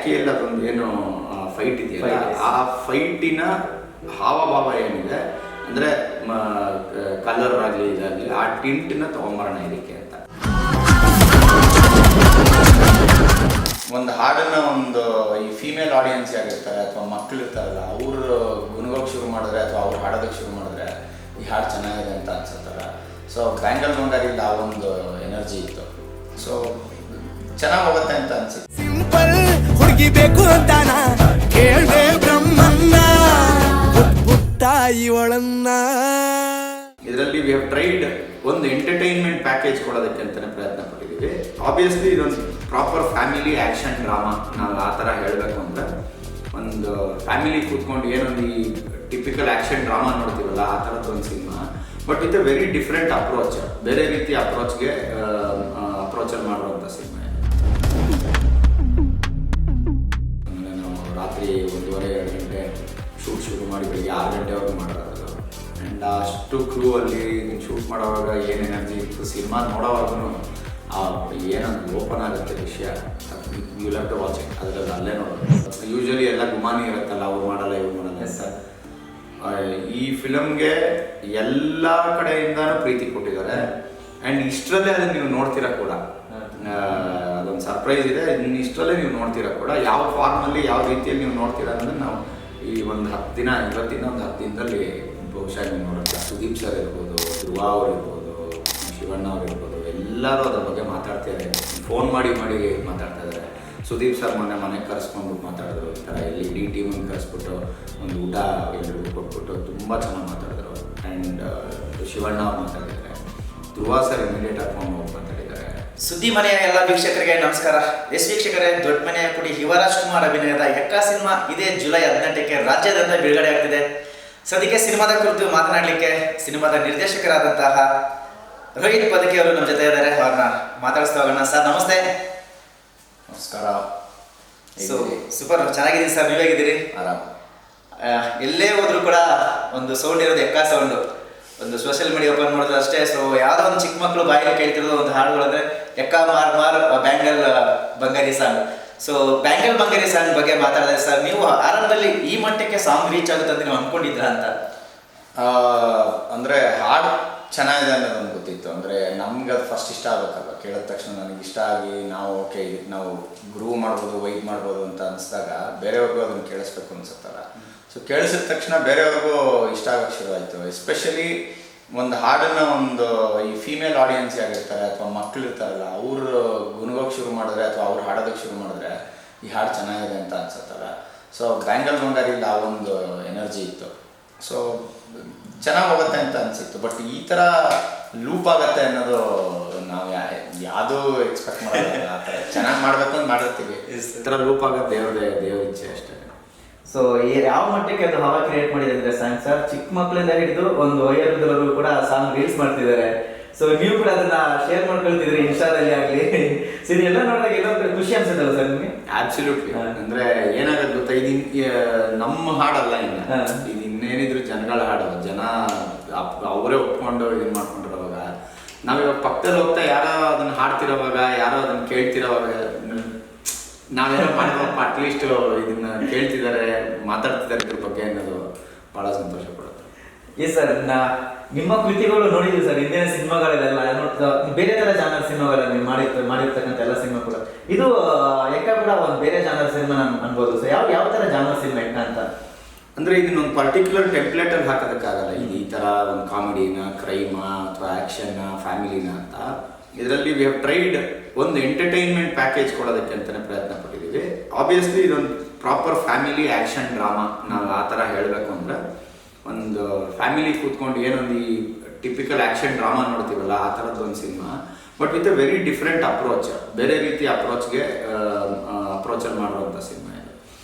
ಜಾಕಿಯಲ್ಲಿ ಅದೊಂದು ಏನು ಫೈಟ್ ಇದೆಯಲ್ಲ, ಆ ಫೈಟಿನ ಹಾವಭಾವ ಏನಿದೆ ಅಂದರೆ ಕಲರ್ ಆಗಲಿ ಇದಾಗಲಿ ಆ ಟಿಂಟನ್ನ ತೊಗೊಂಬರೋಣ ಇದಕ್ಕೆ ಅಂತ. ಒಂದು ಹಾಡನ್ನು ಈ ಫೀಮೇಲ್ ಆಡಿಯನ್ಸ್ ಆಗಿರ್ತಾರೆ ಅಥವಾ ಮಕ್ಕಳು ಇರ್ತಾರಲ್ಲ, ಅವರು ಗುಣಗೋಗಿ ಶುರು ಮಾಡಿದ್ರೆ ಅಥವಾ ಅವ್ರು ಹಾಡೋದಕ್ಕೆ ಶುರು ಮಾಡಿದ್ರೆ ಈ ಹಾಡು ಚೆನ್ನಾಗಿದೆ ಅಂತ ಅನ್ಸುತ್ತಲ್ಲ. ಸೊ ಬ್ಯಾಂಗಲ್ ಬಂಗಾರಿಂದ ಆ ಒಂದು ಎನರ್ಜಿ ಇತ್ತು. ಸೊ ಚೆನ್ನಾಗಿ ಹೋಗುತ್ತೆ ಅಂತ ಅನ್ಸುತ್ತೆ. ಸಿಂಪಲ್ ಹುಡುಗಿ ಬೇಕು ಅಂತಾನ ಕೇಳ್ದೆ ಬ್ರಹ್ಮನ್ನ ತಾಯಿ ಒಳನ್ನ. ಇದರಲ್ಲಿ ವಿ ಹ್ಯಾವ್ ಟ್ರೈಡ್ ಒಂದು ಎಂಟರ್ಟೈನ್ಮೆಂಟ್ ಪ್ಯಾಕೇಜ್ ಕೊಡೋದಕ್ಕೆ ಅಂತಲೇ ಪ್ರಯತ್ನ ಪಟ್ಟಿದ್ದೀವಿ. ಆಬ್ವಿಯಸ್ಲಿ ಇದೊಂದು ಪ್ರಾಪರ್ ಫ್ಯಾಮಿಲಿ ಆ್ಯಕ್ಷನ್ ಡ್ರಾಮಾ. ನಾವು ಆ ಥರ ಹೇಳಬೇಕು ಅಂದರೆ ಒಂದು ಫ್ಯಾಮಿಲಿ ಕೂತ್ಕೊಂಡು ಏನೊಂದು ಈ ಟಿಪಿಕಲ್ ಆ್ಯಕ್ಷನ್ ಡ್ರಾಮಾ ನೋಡ್ತೀವಲ್ಲ ಆ ಥರದ್ದು ಒಂದು cinema, but with a very different approach, ಬೇರೆ ರೀತಿಯ ಅಪ್ರೋಚಲ್ಲಿ ಮಾಡುವಂಥ ಸಿನಿಮಾ. ಆಮೇಲೆ ನಾವು ರಾತ್ರಿ 1:30-2 ಗಂಟೆ ಶೂಟ್ ಶುರು ಮಾಡಿ ಬೆಳಿಗ್ಗೆ 6 ಗಂಟೆವರೆಗೂ ಮಾಡೋದು. ಆ್ಯಂಡ್ ಅಷ್ಟು ಕ್ರೂ ಅಲ್ಲಿ ಶೂಟ್ ಮಾಡೋವಾಗ ಏನು ಎನರ್ಜಿ ಇತ್ತು, ಸಿನಿಮಾ ನೋಡೋವಾಗೂ ಏನೊಂದು ಓಪನ್ ಆಗುತ್ತೆ ವಿಷಯ. You love to watch it. ಅದರಲ್ಲಿ ಅಲ್ಲೇ ನೋಡೋದು. ಯೂಶ್ವಲಿ ಎಲ್ಲ ಗುಮಾನಿ ಇರುತ್ತಲ್ಲ, ಅವ್ರು ಮಾಡಲ್ಲ ಇವ್ರು ಮಾಡಲ್ಲ ಅಂತ. ಈ ಫಿಲಮ್ಗೆ ಎಲ್ಲ ಕಡೆಯಿಂದನೂ ಪ್ರೀತಿ ಕೊಟ್ಟಿದ್ದಾರೆ. ಆ್ಯಂಡ್ ಇಷ್ಟರಲ್ಲೇ ಅದನ್ನು ನೀವು ನೋಡ್ತೀರಾ ಕೂಡ. ಅದೊಂದು ಸರ್ಪ್ರೈಸ್ ಇದೆ, ಇಷ್ಟರಲ್ಲೇ ನೀವು ನೋಡ್ತೀರಾ ಕೂಡ. ಯಾವ ಫಾರ್ಮಲ್ಲಿ ಯಾವ ರೀತಿಯಲ್ಲಿ ನೀವು ನೋಡ್ತೀರಾ ಅನ್ನೋದನ್ನು ನಾವು ಈ ಒಂದು 10 ದಿನ, ಇವತ್ತಿನ ಒಂದು 10 ದಿನದಲ್ಲಿ ಬಹುಶಃ ನೀವು ನೋಡುತ್ತೆ. ಸುದೀಪ್ ಸರ್ ಇರ್ಬೋದು, ಧ್ರುವ ಅವ್ರು ಇರ್ಬೋದು, ಶಿವಣ್ಣ ಅವ್ರು ಇರ್ಬೋದು, ಎಲ್ಲರೂ ಅದ್ರ ಬಗ್ಗೆ ಮಾತಾಡ್ತಿದ್ದಾರೆ. ಫೋನ್ ಮಾಡಿ ಮಾತಾಡ್ತಾ ಇದ್ದಾರೆ. ಸುದೀಪ್ ಸರ್ ಮನೆಗೆ ಕರೆಸ್ಕೊಂಡು ಮಾತಾಡಿದ್ರು. ಈ ಥರ ಇಲ್ಲಿ ಇಡೀ ಟೀಮನ್ನು ಕರೆಸ್ಬಿಟ್ಟು ಒಂದು ಊಟ ಎಲ್ಲರಿಗೂ ಕೊಟ್ಬಿಟ್ಟು ತುಂಬ ಚೆನ್ನಾಗಿ ಮಾತಾಡಿದ್ರು. ಆ್ಯಂಡ್ ಶಿವಣ್ಣ ಅವ್ರು ಮಾತಾಡಿದ್ದಾರೆ. ಧ್ರುವ ಸರ್ ಇಮಿಡಿಯೇಟ್ ಆಗಿ ಫೋನ್ ಹೋಗಿ ಮಾತಾಡಿದ್ದಾರೆ. ಸುದ್ದಿ ಮನೆಯ ಎಲ್ಲ ವೀಕ್ಷಕರಿಗೆ ನಮಸ್ಕಾರ. ವೀಕ್ಷಕರೇ, ದೊಡ್ಡ ಮನೆಯ ಕುಡಿ ಯುವರಾಜ್ ಕುಮಾರ್ ಅಭಿನಯದ ಎಕ್ಕ ಸಿನಿಮಾ ಇದೇ ಜುಲೈ 18ಕ್ಕೆ ರಾಜ್ಯಾದ್ಯಂತ ಬಿಡುಗಡೆ ಆಗ್ತಿದೆ. ಸದ್ಯಕ್ಕೆ ಸಿನಿಮಾದ ಕುರಿತು ಮಾತನಾಡಲಿಕ್ಕೆ ಸಿನಿಮಾದ ನಿರ್ದೇಶಕರಾದಂತಹ ರೋಹಿತ್ ಪದಕಿ ಅವರು ನಮ್ಮ ಜೊತೆ ಇದ್ದಾರೆ. ಅವ್ರನ್ನ ಮಾತಾಡಿಸ್ತಾ ಹೋಗೋಣ. ಸರ್ ನಮಸ್ತೆ. ನಮಸ್ಕಾರ. ಸೊ ಸೂಪರ್, ಚೆನ್ನಾಗಿದ್ದೀನಿ ಸರ್. ನೀವು ಹೇಗಿದ್ದೀರಿ? ಆರಾಮ್. ಎಲ್ಲೇ ಹೋದ್ರು ಕೂಡ ಒಂದು ಸೌಂಡ್ ಇರೋದು ಎಕ್ಕ ಸೌಂಡು. ಒಂದು ಸೋಷಿಯಲ್ ಮೀಡಿಯಾ ಓಪನ್ ಮಾಡಿದ್ರೆ ಅಷ್ಟೇ. ಸೊ ಯಾವುದೋ ಒಂದು ಚಿಕ್ಕ ಮಕ್ಕಳು ಬಾಯಿಗೆ ಕೇಳ್ತಿರೋದು ಒಂದು ಹಾಡುಗಳಂದ್ರೆ ಎಕ್ಕ ಮಾರ್ ಬ್ಯಾಂಗಲ್ ಬಂಗಾರಿ ಸಾಂಗ್. ಸೊ ಬ್ಯಾಂಗಲ್ ಬಂಗಾರಿ ಸಾಂಗ್ ಬಗ್ಗೆ ಮಾತಾಡಿದ್ರೆ ಸರ್, ನೀವು ಆರಂಭದಲ್ಲಿ ಈ ಮಟ್ಟಕ್ಕೆ ಸಾಂಗ್ ರೀಚ್ ಆಗುತ್ತೆ ಅಂತ ನೀವು ಅಂದ್ಕೊಂಡಿದ್ರ ಅಂತ? ಅಂದರೆ ಹಾಡು ಚೆನ್ನಾಗಿದೆ ಅನ್ನೋದೊಂದು ಗೊತ್ತಿತ್ತು. ಅಂದರೆ ನಮ್ಗೆ ಅದು ಫಸ್ಟ್ ಇಷ್ಟ ಆಗಬೇಕಲ್ಲ. ಕೇಳಿದ ತಕ್ಷಣ ನನಗೆ ಇಷ್ಟ ಆಗಿ ನಾವು ಓಕೆ ಇದಕ್ಕೆ ನಾವು ಗ್ರೂವ್ ಮಾಡ್ಬೋದು, ವೈಟ್ ಮಾಡ್ಬೋದು ಅಂತ ಅನಿಸಿದಾಗ ಬೇರೆಯವ್ರಿಗೂ ಅದನ್ನು ಕೇಳಿಸ್ಬೇಕು ಅನ್ಸುತ್ತಲ್ಲ. ಸೊ ಕೇಳಿಸಿದ ತಕ್ಷಣ ಬೇರೆಯವ್ರಿಗೂ ಇಷ್ಟ ಆಗೋಕ್ಕೆ ಶುರು ಆಯಿತು. ಎಸ್ಪೆಷಲಿ ಒಂದು ಹಾಡನ್ನು ಈ ಫೀಮೇಲ್ ಆಡಿಯನ್ಸ್ ಆಗಿರ್ತಾರೆ ಅಥವಾ ಮಕ್ಕಳು ಇರ್ತಾರಲ್ಲ, ಅವರು ಗುಣಗೋಗಿ ಶುರು ಮಾಡಿದ್ರೆ ಅಥವಾ ಅವ್ರು ಹಾಡೋದಕ್ಕೆ ಶುರು ಮಾಡಿದ್ರೆ ಈ ಹಾಡು ಚೆನ್ನಾಗಿದೆ ಅಂತ ಅನ್ಸುತ್ತಲ್ಲ. ಸೊ ಬ್ಯಾಂಗಲ್ ಬಂಗಾರಿಂದ ಆ ಒಂದು ಎನರ್ಜಿ ಇತ್ತು. ಸೊ ಚೆನ್ನಾಗಿ ಹೋಗುತ್ತೆ ಅಂತ ಅನಿಸಿತ್ತು. ಬಟ್ ಈ ಥರ ಲೂಪ್ ಆಗುತ್ತೆ ಅನ್ನೋದು ನಾವು ಯಾವುದೂ ಎಕ್ಸ್ಪೆಕ್ಟ್ ಮಾಡೋಲ್ಲ. ಆ ಥರ ಚೆನ್ನಾಗಿ ಮಾಡಬೇಕು ಅಂತ ಮಾಡಿರ್ತೀವಿ. ಈ ಥರ ಲೂಪ್ ಆಗುತ್ತೆ ದೇವ್ರ ಇಚ್ಛೆ ಅಷ್ಟೇ. ಸೊ ಯಾವ ಮಟ್ಟಕ್ಕೆ ಅದು ಹವಾ ಕ್ರಿಯೇಟ್ ಮಾಡಿದೆ ಅಂದ್ರೆ ಸಾಂಗ್ ಸರ್, ಚಿಕ್ಕ ಮಕ್ಕಳಿಂದ ಹಿಡಿದು ಒಂದು ವಯೋವೃದ್ಧರು ಕೂಡ ಸಾಂಗ್ ರೀಲ್ಸ್ ಮಾಡ್ತಿದ್ದಾರೆ. ಸೊ ನೀವು ಕೂಡ ಅದನ್ನ ಶೇರ್ ಮಾಡ್ಕೊಳ್ತಿದ್ರಿ ಇನ್ಸ್ಟಾದಲ್ಲಿ ಆಗಲಿ. ಸೊ ಇದೆಲ್ಲ ನೋಡಿದಾಗ ಎಲ್ಲೋ ಖುಷಿ ಅನ್ಸುತ್ತಲ್ಲ ಸರ್ ನಿಮಗೆ? ಆಬ್ಸಲ್ಯೂಟ್ಲಿ. ಅಂದರೆ ಏನಾಗುತ್ತೆ ಗೊತ್ತಾ, ಇದು ನಮ್ಮ ಹಾಡಲ್ಲ. ಇದು ಇನ್ನೇನಿದ್ರು ಜನಗಳ ಹಾಡು. ಜನ ಅವರೇ ಒಪ್ಕೊಂಡು ಇದನ್ನು ಮಾಡ್ಕೊಂಡಿರೋವಾಗ, ನಾವಿವಾಗ ಪಕ್ಕದಲ್ಲಿ ಹೋಗ್ತಾ ಯಾರೋ ಅದನ್ನು ಹಾಡ್ತಿರೋವಾಗ, ಯಾರೋ ಅದನ್ನು ಕೇಳ್ತಿರೋವಾಗ, ನಾವೇನೋ ಮಾಡಿದಪ್ಪ ಅಟ್ಲೀಸ್ಟ್ ಇದನ್ನ ಕೇಳ್ತಿದ್ದಾರೆ, ಮಾತಾಡ್ತಿದ್ದಾರೆ ಇದ್ರ ಬಗ್ಗೆ ಅನ್ನೋದು ಭಾಳ ಸಂತೋಷ ಪಡುತ್ತೆ. ಎಸ್ ಸರ್, ನಿಮ್ಮ ಕೃತಿಗಳು ನೋಡಿದ್ವಿ ಸರ್, ಹಿಂದಿನ ಸಿನಿಮಾಗಳೆಲ್ಲ ನೋಡ್ತಾ ಬೇರೆ ಥರ ಜಾನರ್ ಸಿನಿಮಾಗಳಲ್ಲಿ ಮಾಡಿರ್ತಕ್ಕಂಥ ಎಲ್ಲ ಸಿನಿಮಾ ಕೂಡ. ಇದು ಎಕ್ಕ ಕೂಡ ಒಂದು ಬೇರೆ ಜಾನರ್ ಸಿನಿಮಾ ಅನ್ಬೋದು. ಸೊ ಯಾವ ಥರ ಜಾನರ್ ಸಿನಿಮಾ ಎಕ್ಕ ಅಂತ ಅಂದರೆ ಇದನ್ನೊಂದು ಪರ್ಟಿಕ್ಯುಲರ್ ಟೆಂಪ್ಲೇಟಲ್ಲಿ ಹಾಕೋದಕ್ಕಾಗಲ್ಲ. ಇದು ಈ ಥರ ಒಂದು ಕಾಮಿಡಿನ, ಕ್ರೈಮಾ ಅಥವಾ ಆ್ಯಕ್ಷನ್ನ, ಫ್ಯಾಮಿಲಿನ ಅಂತ. ಇದರಲ್ಲಿ ವಿ ಹ್ಯಾವ್ ಟ್ರೈಡ್ ಒಂದು ಎಂಟರ್ಟೈನ್ಮೆಂಟ್ ಪ್ಯಾಕೇಜ್ ಕೊಡೋದಕ್ಕೆ ಅಂತಲೇ ಪ್ರಯತ್ನ ಪಟ್ಟಿದ್ದೀವಿ. ಆಬ್ವಿಯಸ್ಲಿ ಇದೊಂದು ಪ್ರಾಪರ್ ಫ್ಯಾಮಿಲಿ ಆ್ಯಕ್ಷನ್ ಡ್ರಾಮಾ. ನಾವು ಆ ಥರ ಹೇಳಬೇಕು ಅಂದರೆ ಒಂದು ಫ್ಯಾಮಿಲಿ ಕೂತ್ಕೊಂಡು ಏನೊಂದು ಈ ಟಿಪಿಕಲ್ ಆ್ಯಕ್ಷನ್ ಡ್ರಾಮಾ ನೋಡ್ತೀವಲ್ಲ ಆ ಥರದ್ದೊಂದು cinema, but with a very different approach, ಬೇರೆ ರೀತಿಯ ಅಪ್ರೋಚಲ್ಲಿ ಮಾಡುವಂಥ ಸಿನಿಮಾ ಇದು.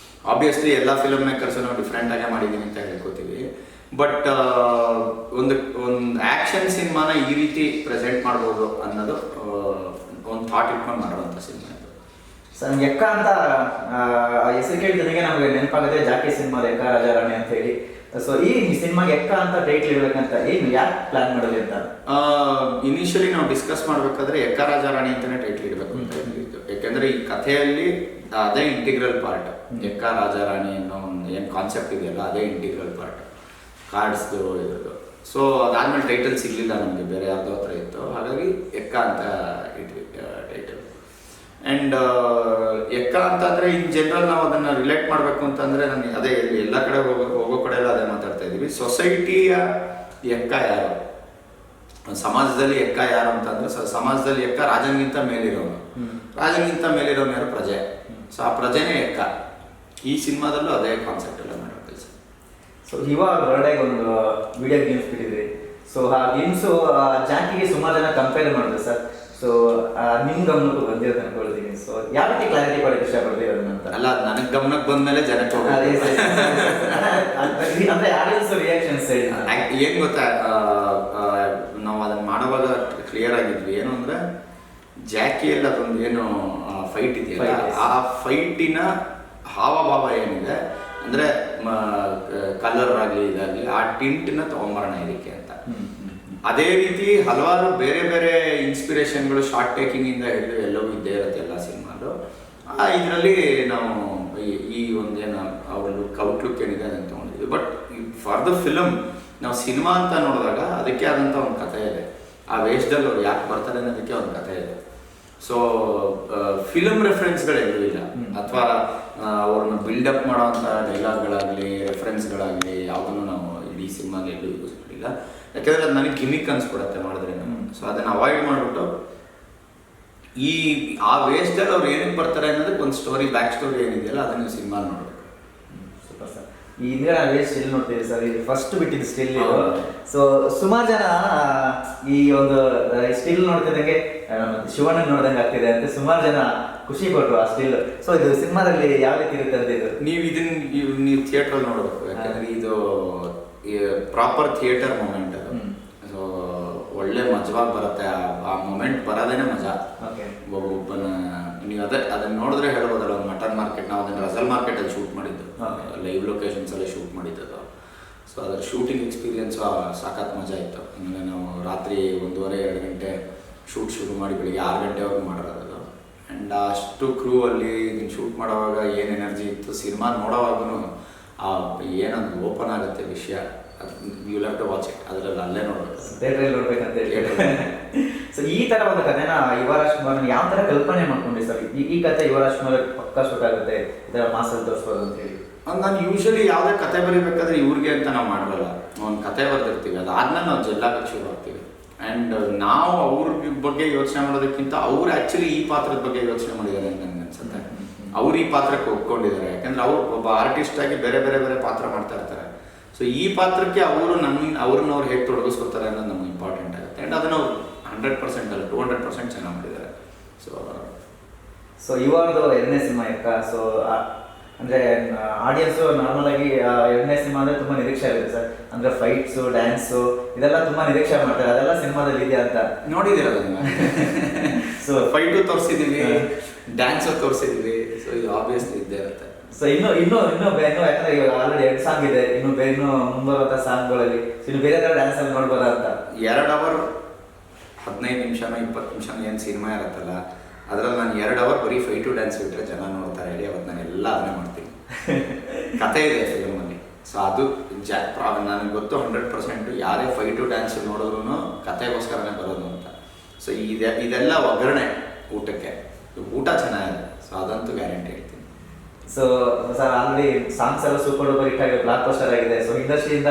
ಆಬ್ವಿಯಸ್ಲಿ ಎಲ್ಲ ಫಿಲ್ಮ್ ಮೇಕರ್ಸು ನಾವು ಡಿಫ್ರೆಂಟಾಗೇ ಮಾಡಿದ್ದೀನಿ ಅಂತ ಹೇಳ್ಕೊತೀವಿ. ಬಟ್ ಒಂದು ಆ್ಯಕ್ಷನ್ ಸಿನಿಮಾನ ಈ ರೀತಿ ಪ್ರೆಸೆಂಟ್ ಮಾಡ್ಬೋದು ಅನ್ನೋದು ಒಂದು ಥಾಟ್ ಇಟ್ಕೊಂಡು ಮಾಡುವಂಥ ಸಿನಿಮಾ ಇದು. ಸರ್ ಎಕ್ಕ ಅಂತ ಹೆಸರು ಕೇಳಿದನಿಗೆ ನಮಗೆ ನೆನಪಾಗುತ್ತೆ ಜಾಕಿ ಸಿನಿಮಾದ ಎಕ್ಕ ರಾಜಾರಾಣಿ ಅಂತ ಹೇಳಿ. ಸೊ ಈ ಸಿನಿಮಾಗೆ ಎಕ್ಕ ಅಂತ ಟೈಟ್ಲ್ ಇರಬೇಕಂತ ಏನು ಯಾಕೆ ಪ್ಲಾನ್ ಮಾಡೋದು ಅಂತ? ಇನಿಷಿಯಲಿ ನಾವು ಡಿಸ್ಕಸ್ ಮಾಡಬೇಕಾದ್ರೆ ಎಕ್ಕ ರಾಜಾರಾಣಿ ಅಂತಲೇ ಟೈಟ್ಲ್ ಇಡಬೇಕು ಅಂತ ಹೇಳಿದ್ದು. ಯಾಕೆಂದರೆ ಈ ಕಥೆಯಲ್ಲಿ ಅದೇ ಇಂಟಿಗ್ರಲ್ ಪಾರ್ಟ್. ಎಕ್ಕ ರಾಜಾರಾಣಿ ಅನ್ನೋ ಒಂದು ಏನು ಕಾನ್ಸೆಪ್ಟ್ ಇದೆಯಲ್ಲ ಅದೇ ಇಂಟಿಗ್ರಲ್ ಪಾರ್ಟ್ ಕಾರ್ಡ್ಸ್ದು ಇದ್ರದ್ದು. ಸೊ ಅದಾದ್ಮೇಲೆ ಟೈಟಲ್ ಸಿಗಲಿಲ್ಲ ನಮಗೆ, ಬೇರೆ ಯಾರ್ದೋ ಹತ್ರ ಇತ್ತು, ಹಾಗಾಗಿ ಎಕ್ಕ ಅಂತ ಇಟ್ವಿ ಟೈಟಲ್. ಆ್ಯಂಡ್ ಎಕ್ಕ ಅಂತಂದರೆ ಇನ್ ಜನರಲ್ ನಾವು ಅದನ್ನು ರಿಲೇಟ್ ಮಾಡಬೇಕು ಅಂತಂದರೆ ನನಗೆ ಅದೇ ಎಲ್ಲ ಕಡೆ ಹೋಗೋ ಕಡೆ ಎಲ್ಲ ಅದೇ ಮಾತಾಡ್ತಾ ಇದ್ದೀವಿ. ಸೊಸೈಟಿಯ ಎಕ್ಕ ಯಾರು, ಸಮಾಜದಲ್ಲಿ ಎಕ್ಕ ಯಾರು ಅಂತಂದರೆ ಸಮಾಜದಲ್ಲಿ ಎಕ್ಕ ರಾಜನಿಗಿಂತ ಮೇಲಿರೋನು, ರಾಜನಿಗಿಂತ ಮೇಲಿರೋನು ಯಾರು ಪ್ರಜೆ. ಸೊ ಆ ಪ್ರಜೆನೇ ಎಕ್ಕ. ಈ ಸಿನಿಮಾದಲ್ಲೂ ಅದೇ ಕಾನ್ಸೆಪ್ಟ್ ಎಲ್ಲ ಮಾಡಿರ್ತೀವಿ ಸರ್. ಸೊ ಇವಾಗ ಹೊರಡೆಗೆ ಒಂದು ವಿಡಿಯೋ ಗೇಮ್ಸ್ ಬಿಟ್ಟಿದ್ರಿ. ಸೊ ಆ ಗೇಮ್ಸು ಜಾಕಿಗೆ ಸುಮಾರು ಜನ ಕಂಪೇರ್ ಮಾಡಿದ್ರು ಸರ್. ಸೊ ನಿಮ್ಮ ಗಮನಕ್ಕೂ ಬಂದಿರೋದು ಅನ್ಕೊಳ್ತೀನಿ. ಸೊ ಯಾವ ರೀತಿ ಕ್ಲಾರಿಟಿ ಕೊಡೋಕೆ ಇಷ್ಟಪಡ್ತೀವಿ ಅದನ್ನಂತ? ಅಲ್ಲ, ನನಗೆ ಗಮನಕ್ಕೆ ಬಂದಮೇಲೆ ಜನಕ್ಕೆ ಅಂದರೆ ಆಡಿಯನ್ಸ್ ರಿಯಾಕ್ಷನ್ಸ್ ಏನು ಗೊತ್ತಾ, ನಾವು ಅದನ್ನು ಮಾಡುವಾಗ ಕ್ಲಿಯರ್ ಆಗಿದ್ವಿ. ಏನು ಅಂದರೆ ಜಾಕಿಯಲ್ಲಿ ಅದೊಂದು ಏನು ಫೈಟ್ ಇದೆಯಲ್ಲ, ಆ ಫೈಟಿನ ಹಾವಭಾವ ಏನಿದೆ ಅಂದರೆ ಕಲರ್ ಆಗಲಿ ಇದಾಗಲಿ ಆ ಟಿಂಟ್ನ ತೊಗೊಂಬರೋಣ ಇದಕ್ಕೆ ಅಂತ. ಅದೇ ರೀತಿ ಹಲವಾರು ಬೇರೆ ಬೇರೆ ಇನ್ಸ್ಪಿರೇಷನ್ಗಳು ಶಾರ್ಟ್ ಟೇಕಿಂಗಿಂದ ಹಿಡಿದು ಎಲ್ಲವೂ ಇದ್ದೇ ಇರುತ್ತೆ ಎಲ್ಲ ಸಿನಿಮಾಲು. ಇದರಲ್ಲಿ ನಾವು ಈ ಒಂದೇನು ಅವ್ರ ಔಟ್ಲುಕ್ ಏನಿದೆ ಅದನ್ನು ತೊಗೊಂಡಿದ್ವಿ. ಬಟ್ ಫಾರ್ ದ ಫಿಲಮ್ ನಾವು ಸಿನಿಮಾ ಅಂತ ನೋಡಿದಾಗ ಅದಕ್ಕೆ ಆದಂಥ ಒಂದು ಕಥೆ ಇದೆ. ಆ ವೇಷದಲ್ಲಿ ಅವ್ರು ಯಾಕೆ ಬರ್ತಾರೆ ಅನ್ನೋದಕ್ಕೆ ಒಂದು ಕಥೆ ಇದೆ. ಸೊ ಫಿಲಮ್ ರೆಫರೆನ್ಸ್ಗಳೆಲ್ಲೂ ಇಲ್ಲ, ಅಥವಾ ಅವ್ರನ್ನ ಬಿಲ್ಡಪ್ ಮಾಡೋವಂಥ ಡೈಲಾಗ್ಗಳಾಗಲಿ ರೆಫರೆನ್ಸ್ಗಳಾಗಲಿ ಯಾವುದನ್ನು ನಾವು ಇಡೀ ಸಿನಿಮಾಗೆ ಎಲ್ಲೂ ಯೂಸ್ ಮಾಡಿಲ್ಲ. ಯಾಕೆಂದರೆ ಅದು ನನಗೆ ಗಿಮಿಕ್ ಅನ್ಸ್ಬಿಡುತ್ತೆ ಮಾಡಿದ್ರೆ. ಸೊ ಅದನ್ನು ಅವಾಯ್ಡ್ ಮಾಡಿಬಿಟ್ಟು ಆ ವೇಷದಲ್ಲಿ ಅವ್ರು ಏನಕ್ಕೆ ಬರ್ತಾರೆ ಅನ್ನೋದಕ್ಕೆ ಒಂದು ಸ್ಟೋರಿ, ಬ್ಯಾಕ್ ಸ್ಟೋರಿ ಏನಿದೆಯಲ್ಲ ಅದನ್ನು ಸಿನಿಮಾ ನೋಡಬೇಕು. Super sir. ಈಗ ವೇಷ ಸ್ಟಿಲ್ ನೋಡ್ತೀವಿ ಸರ್, ಇದು ಫಸ್ಟ್ ಬಿಟ್ಟಿದ್ದು ಸ್ಟಿಲ್ ಇದು. ಸೊ ಸುಮಾರು ಜನ ಈ ಒಂದು ಸ್ಟಿಲ್ ನೋಡ್ತಿದ್ದಂಗೆ ಶಿವಣ್ಣ ನೋಡ್ದಂಗೆ ಆಗ್ತಿದೆ ಅಂತ ಸುಮಾರು ಜನ ಖುಷಿ ಪಟ್ಟರು ಆ ಸ್ಟಿಲ್. ಸೊ ಇದು ಸಿನಿಮಾದಲ್ಲಿ ಯಾವ ರೀತಿ ಇರುತ್ತೆ ಅಂತ ಇದು ನೀವು ಥಿಯೇಟ್ರಲ್ಲಿ ನೋಡಬೇಕು. ಯಾಕಂದರೆ ಇದು ಪ್ರಾಪರ್ ಥಿಯೇಟರ್ ಮೂಮೆಂಟ್ ಅದು. ಸೊ ಒಳ್ಳೆ ಮಜವಾಗಿ ಬರುತ್ತೆ. ಆ ಮೂಮೆಂಟ್ ಬರೋದೇನೆ ಮಜಾ. ಒಬ್ಬನ ನೀವು ಅದನ್ನ ನೋಡಿದ್ರೆ ಹೇಳ್ಬೋದಲ್ಲ, ಒಂದು ಮಟನ್ ಮಾರ್ಕೆಟ್, ನಾವು ಅದನ್ನು ರಸಲ್ ಮಾರ್ಕೆಟಲ್ಲಿ ಶೂಟ್ ಮಾಡಿದ್ದು, ಲೈವ್ ಲೊಕೇಶನ್ಸಲ್ಲೇ ಶೂಟ್ ಮಾಡಿದ್ದು. ಸೊ ಅದರ ಶೂಟಿಂಗ್ ಎಕ್ಸ್ಪೀರಿಯನ್ಸು ಸಾಕತ್ತು ಮಜಾ ಇತ್ತು. ಆಮೇಲೆ ನಾವು ರಾತ್ರಿ 1:30-2 ಗಂಟೆ ಶೂಟ್ ಶುರು ಮಾಡಿ ಬೆಳಿಗ್ಗೆ 6 ಗಂಟೆವರೆಗೂ ಮಾಡಿರೋದು. ಆ್ಯಂಡ್ ಅಷ್ಟು ಕ್ರೂ ಅಲ್ಲಿ ಇದನ್ನು ಶೂಟ್ ಮಾಡೋವಾಗ ಏನು ಎನರ್ಜಿ ಇತ್ತು, ಸಿನಿಮಾ ನೋಡೋವಾಗೂ ಏನೊಂದು ಓಪನ್ ಆಗುತ್ತೆ ವಿಷಯ. You love to watch it. ಅದರಲ್ಲಿ ಅಲ್ಲೇ ನೋಡ್ಬೇಕು, ಥಿಯೇಟ್ರಲ್ಲಿ ನೋಡ್ಬೇಕಂತ ಹೇಳಿ. ಸೊ ಈ ಥರ ಒಂದು ಕಥೆನ ಯುವ ರಾಜ್ಕುಮಾರ್ ಯಾವ ಥರ ಕಲ್ಪನೆ ಮಾಡ್ಕೊಂಡ್ರಿ ಸರ್? ಈ ಕಥೆ ಯುವ ರಾಜ್ಕುಮಾರ್ ಪಕ್ಕ ಶೂಟ್ ಆಗುತ್ತೆ, ಇದರ ಮಾಸಲ್ಲಿ ತೋರಿಸ್ಬೋದು ಅಂತ ಹೇಳಿ. ನಾನು ಯೂಶಲಿ ಯಾವುದೇ ಕತೆ ಬರೀಬೇಕಾದ್ರೆ ಇವ್ರಿಗೆ ಅಂತ ನಾವು ಮಾಡಲ್ಲ, ಒಂದು ಕತೆ ಬರ್ತಿರ್ತೀವಿ, ಅದಾದ್ಮೇಲೆ ನಾವು ಜೆಲ್ಲಾಗಕ್ಕೆ ಶುರು ಆಗ್ತೀವಿ. ಆ್ಯಂಡ್ ನಾವು ಅವ್ರ ಬಗ್ಗೆ ಯೋಚನೆ ಮಾಡೋದಕ್ಕಿಂತ ಅವ್ರು ಆ್ಯಕ್ಚುಲಿ ಈ ಪಾತ್ರದ ಬಗ್ಗೆ ಯೋಚನೆ ಮಾಡಿದ್ದಾರೆ ಅಂತ ನನಗೆ ಅನ್ಸುತ್ತೆ. ಅವ್ರು ಈ ಪಾತ್ರಕ್ಕೆ ಒಪ್ಕೊಂಡಿದ್ದಾರೆ. ಯಾಕೆಂದರೆ ಅವ್ರು ಒಬ್ಬ ಆರ್ಟಿಸ್ಟಾಗಿ ಬೇರೆ ಬೇರೆ ಬೇರೆ ಪಾತ್ರ ಮಾಡ್ತಾ ಇರ್ತಾರೆ. ಸೊ ಈ ಪಾತ್ರಕ್ಕೆ ಅವ್ರನ್ನ ಅವ್ರು ಹೇಗೆ ತೊಡಗಿಸ್ಕೊತಾರೆ ಅನ್ನೋದು ನಮ್ಗೆ ಇಂಪಾರ್ಟೆಂಟ್ ಆಗುತ್ತೆ. ಆ್ಯಂಡ್ ಅದನ್ನು ಅವ್ರು 100% ಅಲ್ಲ 200% ಚೆನ್ನಾಗಿ ಮಾಡಿದ್ದಾರೆ. ಸೊ ಇವಾರ್ದು 2ನೇ ಸಿನಿಮಾ ಎಕ್ಕ. ಸೊ ಅಂದರೆ ಆಡಿಯನ್ಸು ನಾರ್ಮಲಾಗಿ 2ನೇ ಸಿನಿಮಾ ಅಂದರೆ ತುಂಬ ನಿರೀಕ್ಷೆ ಆಗುತ್ತೆ ಸರ್. ಅಂದರೆ ಫೈಟ್ಸು, ಡ್ಯಾನ್ಸು ಇದೆಲ್ಲ ತುಂಬ ನಿರೀಕ್ಷೆ ಮಾಡ್ತಾರೆ. ಅದೆಲ್ಲ ಸಿನಿಮಾದಲ್ಲಿ ಇದೆ ಅಂತ ನೋಡಿದ್ದೀರಲ್ಲ. ಸೊ ಫೈಟು ತೋರಿಸಿದ್ದೀವಿ, ಡ್ಯಾನ್ಸು ತೋರಿಸಿದ್ದೀವಿ. ಸೊ ಇದು ಆಬ್ವಿಯಸ್ಲಿ ಇದ್ದೇ ಇರುತ್ತೆ. ಸೊ ಇನ್ನೂ ಯಾಕಂದರೆ ಇವಾಗ ಆಲ್ರೆಡಿ 2 ಸಾಂಗ್ ಇದೆ, ಇನ್ನೂ ಮುಂಬರುವಂಥ ಸಾಂಗ್ಗಳಲ್ಲಿ ಇನ್ನು ಬೇರೆ ಥರ ಡ್ಯಾನ್ಸಲ್ಲಿ ನೋಡ್ಬೋದಾ ಅಂತ. 2 ಅವರ್ 15 ನಿಮಿಷನೋ 20 ನಿಮಿಷನೋ ಏನು ಸಿನಿಮಾ ಇರುತ್ತಲ್ಲ, ಅದರಲ್ಲಿ ನಾನು 2 ಅವರ್ ಬರೀ ಫೈಟು ಡ್ಯಾನ್ಸ್ ಬಿಟ್ಟರೆ ಜನ ನೋಡ್ತಾರೆ ಹೇಳಿ ಅವತ್ತು ನಾನು ಎಲ್ಲ ಅದನ್ನೇ ಮಾಡ್ತೀನಿ. ಕತೆ ಇದೆ ಫಿಲಮಲ್ಲಿ. ಸೊ ಅದು ನನಗೆ ಗೊತ್ತು 100% ಯಾರೇ ಫೈಟು ಡ್ಯಾನ್ಸ್ ನೋಡಿದ್ರು ಕತೆಗೋಸ್ಕರನೇ ಬರೋದು ಅಂತ. ಸೊ ಇದೆಲ್ಲ ಒಗ್ಗರಣೆ ಊಟಕ್ಕೆ. ಊಟ ಚೆನ್ನಾಗಿದೆ. ಸೊ ಅದಂತೂ ಗ್ಯಾರಂಟಿ ಹೇಳ್ತೀನಿ. ಸೊ ಸರ್ ಆಲ್ರೆಡಿ ಸಾಂಗ್ಸ್ ಎಲ್ಲ ಸೂಪರ್ ಡೂಪರ್ ಹಿಟ್ ಆಗಿದೆ, ಬ್ಲಾಕ್ ಬಸ್ಟರ್ ಆಗಿದೆ. ಸೊ ಇಂಡಸ್ಟ್ರಿಯಿಂದ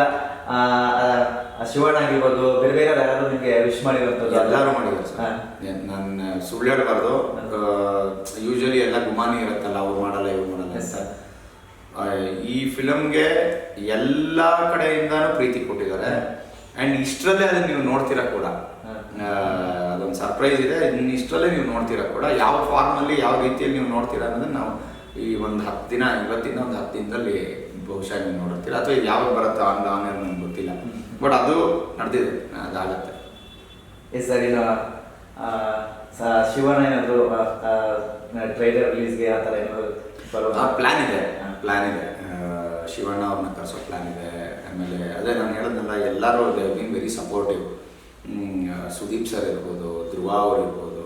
ಶಿವಣ್ಣ ಆಗಿರ್ಬೋದು, ಬೇರೆ ಬೇರೆ ಯಾರಾದ್ರೂ ನಿಮಗೆ ವಿಶ್ ಮಾಡಿರೋಂಥದ್ದು? ಎಲ್ಲರೂ ಮಾಡಿದ್ದಾರೆ ಸರ್. ನಾನು ಸುಳ್ಳು ಹೇಳಬಾರ್ದು. ಯೂಶಲಿ ಎಲ್ಲ ಗುಮಾನಿ ಇರುತ್ತಲ್ಲ, ಅವ್ರು ಮಾಡಲ್ಲ ಇವ್ರು ಮಾಡಲ್ಲ ಸರ್. ಈ ಫಿಲಮ್ಗೆ ಎಲ್ಲ ಕಡೆಯಿಂದನೂ ಪ್ರೀತಿ ಕೊಟ್ಟಿದ್ದಾರೆ. ಆ್ಯಂಡ್ ಇಷ್ಟರಲ್ಲೇ ಅದನ್ನು ನೀವು ನೋಡ್ತೀರಾ ಕೂಡ. ಅದೊಂದು ಸರ್ಪ್ರೈಸ್ ಇದೆ. ಇಷ್ಟರಲ್ಲೇ ನೀವು ನೋಡ್ತೀರಾ ಕೂಡ. ಯಾವ ಫಾರ್ಮಲ್ಲಿ ಯಾವ ರೀತಿಯಲ್ಲಿ ನೀವು ನೋಡ್ತೀರಾ ಅನ್ನೋದನ್ನು ನಾವು ಈ ಒಂದು 10 ದಿನ, ಇವತ್ತಿನ ಒಂದು 10 ದಿನದಲ್ಲಿ ಬಹುಶಃ ನೀವು ನೋಡ್ತೀರಾ. ಅಥವಾ ಇದು ಯಾವಾಗ ಬರುತ್ತೋ ಆಮೇಲೆ ನನಗೆ ಗೊತ್ತಿಲ್ಲ. ಬಟ್ ಅದು ನಡೆದಿದೆ, ಅದಾಗತ್ತೆ. Yes sir. ಇನ್ನು ಶಿವಣ್ಣ ಏನಾದರೂ ಟ್ರೈಲರ್ ರಿಲೀಸ್ಗೆ ಆ ಥರ ಏನಾದರೂ ಪ್ಲ್ಯಾನ್ ಇದೆ. ಶಿವಣ್ಣ ಅವ್ರನ್ನ ಕರೆಸೋ ಪ್ಲ್ಯಾನ್ ಇದೆ. ಆಮೇಲೆ ಅದೇ ನಾನು ಹೇಳೋದಲ್ಲ, ಎಲ್ಲರೂ they been very supportive. Sudeep sir ಇರ್ಬೋದು, ಧ್ರುವ ಅವ್ರು ಇರ್ಬೋದು,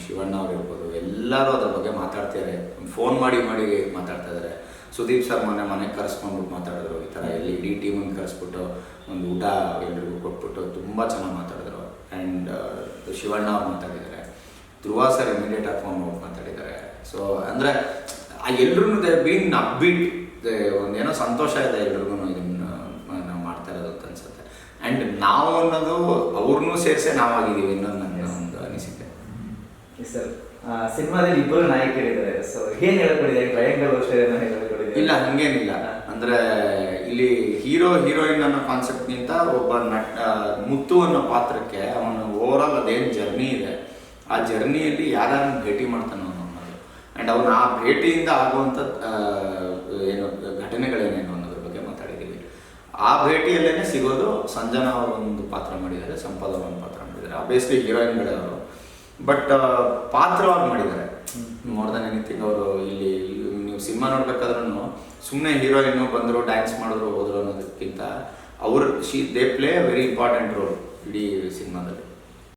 ಶಿವಣ್ಣ ಅವ್ರು ಇರ್ಬೋದು, ಎಲ್ಲರೂ ಅದ್ರ ಬಗ್ಗೆ ಮಾತಾಡ್ತಿದ್ದಾರೆ. ಫೋನ್ ಮಾಡಿ ಮಾತಾಡ್ತಾ ಇದ್ದಾರೆ. ಸುದೀಪ್ ಸರ್ ಮನೆಗೆ ಕರೆಸ್ಕೊಂಡ್ಬಿಟ್ಟು ಮಾತಾಡಿದ್ರು. ಈ ಥರ ಎಲ್ಲಿ ಇಡೀ ಟೀಮನ್ನು ಕರೆಸ್ಬಿಟ್ಟು ಒಂದು ಊಟ ಎಲ್ರಿಗೂ ಕೊಟ್ಬಿಟ್ಟು ತುಂಬ ಚೆನ್ನಾಗಿ ಮಾತಾಡಿದ್ರು. ಆ್ಯಂಡ್ ಶಿವಣ್ಣ ಅವ್ರು ಮಾತಾಡಿದ್ದಾರೆ. ಧ್ರುವ ಸರ್ ಇಮಿಡಿಯೇಟಾಗಿ ಫೋನ್ ಮಾಡಿ ಮಾತಾಡಿದ್ದಾರೆ. ಸೊ ಅಂದರೆ ಎಲ್ರೂ ಬೀನ್ ಅಪ್ಬೀಟ್, ಒಂದೇನೋ ಸಂತೋಷ ಇದೆ ಎಲ್ರಿಗೂ ಇದನ್ನು ನಾವು ಮಾಡ್ತಾ ಇರೋದು ಅಂತ ಅನ್ಸುತ್ತೆ. ಆ್ಯಂಡ್ ನಾವು ಅನ್ನೋದು ಅವ್ರನ್ನೂ ಸೇರಿಸೇ ನಾವಾಗಿದ್ದೀವಿ ಅನ್ನೋದು ನನ್ನ ಒಂದು ಅನಿಸಿಕೆ. ಸರ್ ಸಿನಿಮಾದಲ್ಲಿ ಇಬ್ಬರು ನಾಯಕರಿದ್ದಾರೆ. ಸೊ ಏನು ಹೇಳ್ಕೊಂಡಿದ್ದಾರೆ? ಟ್ರಯಾಂಗಲ್ ಹೇಳ್ಕೊಂಡಿದ್ದಾರೆ? ಇಲ್ಲ, ಹಂಗೇನಿಲ್ಲ. ಅಂದರೆ ಇಲ್ಲಿ ಹೀರೋ ಹೀರೋಯಿನ್ ಅನ್ನೋ ಕಾನ್ಸೆಪ್ಟ್ಗಿಂತ ಒಬ್ಬ ಮುತ್ತು ಅನ್ನೋ ಪಾತ್ರಕ್ಕೆ ಅವನು ಓವರಾಲ್ ಅದೇನು ಜರ್ನಿ ಇದೆ, ಆ ಜರ್ನಿಯಲ್ಲಿ ಯಾರನ್ನು ಭೇಟಿ ಮಾಡ್ತಾನೋ ಅನ್ನೋದು. ಆ್ಯಂಡ್ ಅವನು ಆ ಭೇಟಿಯಿಂದ ಆಗುವಂಥ ಏನು ಘಟನೆಗಳೇನೇನು ಅನ್ನೋದ್ರ ಬಗ್ಗೆ ಮಾತಾಡಿದ್ದೀವಿ. ಆ ಭೇಟಿಯಲ್ಲೇ ಸಿಗೋದು ಸಂಜನಾ ಅವರು ಒಂದು ಪಾತ್ರ ಮಾಡಿದ್ದಾರೆ, ಸಂಪದ ಒಂದು ಪಾತ್ರ ಮಾಡಿದ್ದಾರೆ. ಆಬ್ವಿಯಸ್ಲಿ ಹೀರೋಯಿನ್ಗಳೇ ಅವರು, ಬಟ್ ಪಾತ್ರವಾಗಿ ಮಾಡಿದ್ದಾರೆ. ಮೋರ್ ದನ್ ಎನಿಥಿಂಗ್ ಅವರು ಇಲ್ಲಿ ನೀವು ಸಿನಿಮಾ ನೋಡ್ಬೇಕಾದ್ರೂ ಸುಮ್ಮನೆ ಹೀರೋಯಿನ್ನು ಬಂದರು ಡ್ಯಾನ್ಸ್ ಮಾಡಿದ್ರು ಹೋದ್ರು ಅನ್ನೋದಕ್ಕಿಂತ they play very important role ಇಡೀ ಸಿನಿಮಾದಲ್ಲಿ.